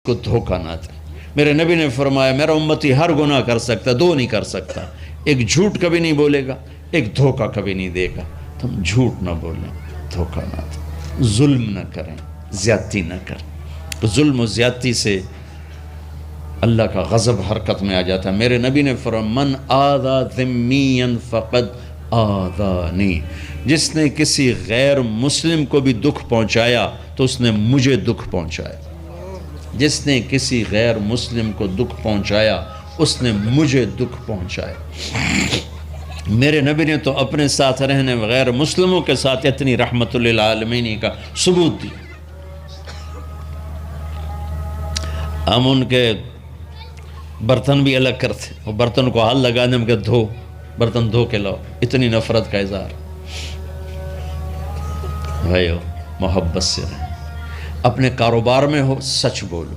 کو دھوکہ نہ دے۔ میرے نبی نے فرمایا میرا امتی ہر گناہ کر سکتا، دو نہیں کر سکتا، ایک جھوٹ کبھی نہیں بولے گا، ایک دھوکہ کبھی نہیں دے گا۔ تم جھوٹ نہ بولیں، دھوکہ نہ دیں، ظلم نہ کریں، زیادتی نہ کریں۔ ظلم و زیادتی سے اللہ کا غضب حرکت میں آ جاتا ہے۔ میرے نبی نے فرمایا من آذا ذمیا فقد آذانی، جس نے کسی غیر مسلم کو بھی دکھ پہنچایا تو اس نے مجھے دکھ پہنچایا۔ جس نے کسی غیر مسلم کو دکھ پہنچایا اس نے مجھے دکھ پہنچایا۔ میرے نبی نے تو اپنے ساتھ رہنے غیر مسلموں کے ساتھ اتنی رحمت للعالمین کا ثبوت دیا۔ ہم ان کے برتن بھی الگ کرتے، وہ برتن کو ہاتھ لگانے میں کہ دھو، برتن دھو کے لاؤ، اتنی نفرت کا اظہار۔ بھائیو محبت سے رہیں، اپنے کاروبار میں ہو سچ بولو،